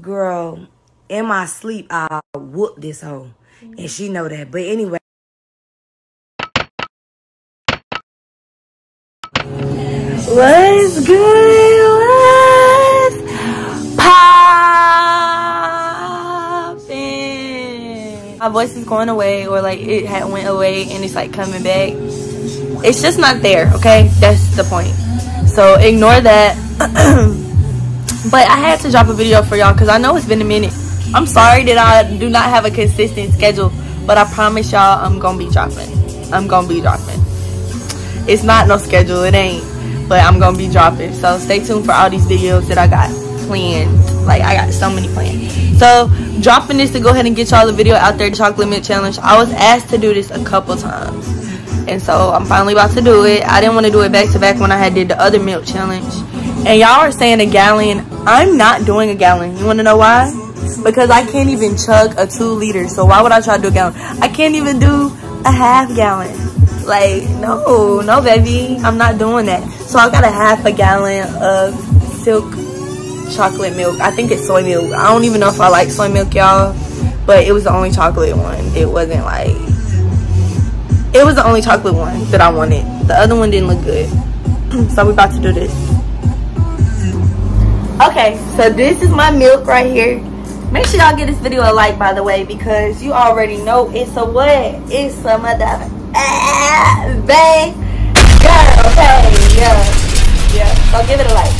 Girl, in my sleep, I whoop this hoe. And she know that. But anyway. What's good? What's poppin'? My voice is going away, or like it had went away and it's like coming back. It's just not there, okay? That's the point. So ignore that. But I had to drop a video for y'all because I know it's been a minute. I'm sorry that I do not have a consistent schedule, but I promise y'all I'm gonna be dropping. It's not no schedule, it ain't, but I'm gonna be dropping. So stay tuned for all these videos that I got planned. Like, I got so many planned. So dropping this to go ahead and get y'all the video out there, the chocolate milk challenge. I was asked to do this a couple times, and so I'm finally about to do it. I didn't want to do it back to back when I had did the other milk challenge. And y'all are saying a gallon. I'm not doing a gallon. You want to know why? Because I can't even chug a 2 liter. So why would I try to do a gallon? I can't even do a half gallon. Like, no baby, I'm not doing that. So I got a half a gallon of silk chocolate milk. I think it's soy milk. I don't even know if I like soy milk, y'all, but it was the only chocolate one. It wasn't like, it was the only chocolate one that I wanted. The other one didn't look good. So we're about to do this. Okay, so this is my milk right here. Make sure y'all give this video a like, by the way, because you already know it's a what? It's a mother bang girl, okay? Yeah. So give it a like.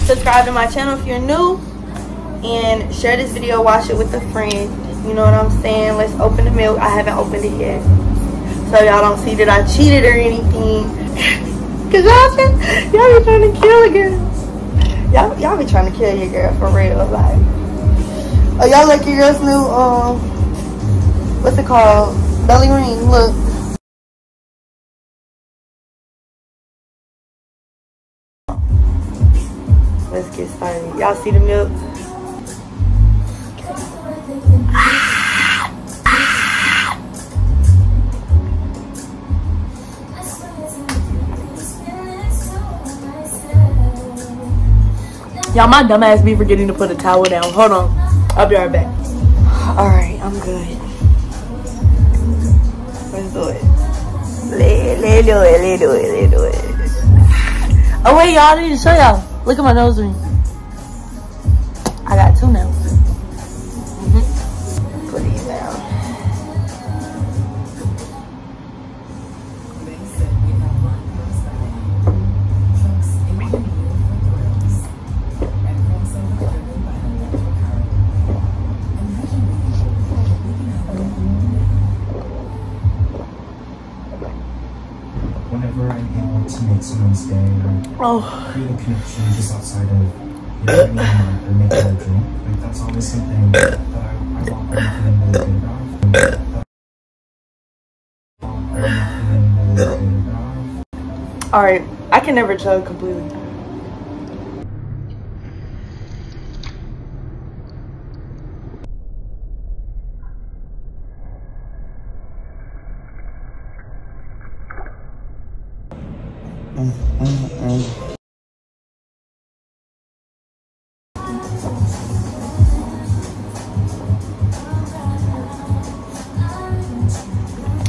Subscribe to my channel if you're new, and share this video. Watch it with a friend. You know what I'm saying? Let's open the milk. I haven't opened it yet, so y'all don't see that I cheated or anything. Cause y'all be trying to kill a girl. Y'all be trying to kill your girl for real, like. Oh, y'all like your girl's new, what's it called? Belly ring, look. Let's get started. Y'all see the milk? Y'all, my dumb ass be forgetting to put a towel down. Hold on. I'll be right back. Alright, I'm good. Let's do it. Let's do it. Oh wait, y'all, I need to show y'all. Look at my nose ring. I got 2 now. Put these down. Whenever I'm able to make someone's day or feel a connection just outside of getting a month or making a drink, like that's always something that I walk around feeling really good about. Alright, I can never chug completely.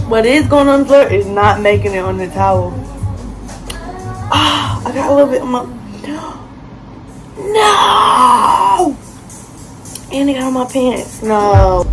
What is going on the floor is not making it on the towel. Oh, I got a little bit of my... No! And it got on my pants. No.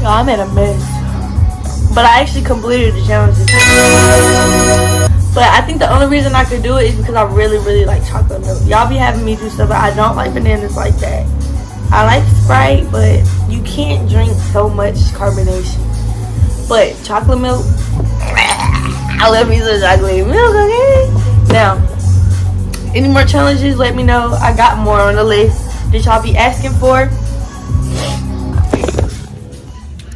So I'm in a mess. But I actually completed the challenges. But I think the only reason I could do it is because I really, really like chocolate milk. Y'all be having me do stuff, but I don't like bananas like that. I like Sprite, but you can't drink so much carbonation. But chocolate milk, I love me some chocolate milk, okay? Now, any more challenges, let me know. I got more on the list that y'all be asking for.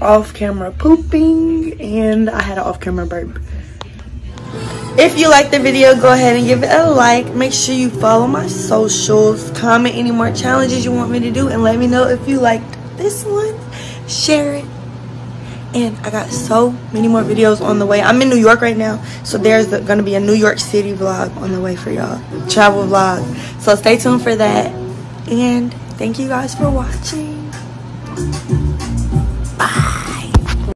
Off-camera pooping, and I had an off-camera burp. If you like the video, go ahead and give it a like. Make sure you follow my socials. Comment any more challenges you want me to do, and let me know if you liked this one. Share it. And I got so many more videos on the way. I'm in New York right now, so there's gonna be a New York City vlog on the way for y'all. Travel vlog. So stay tuned for that. And thank you guys for watching.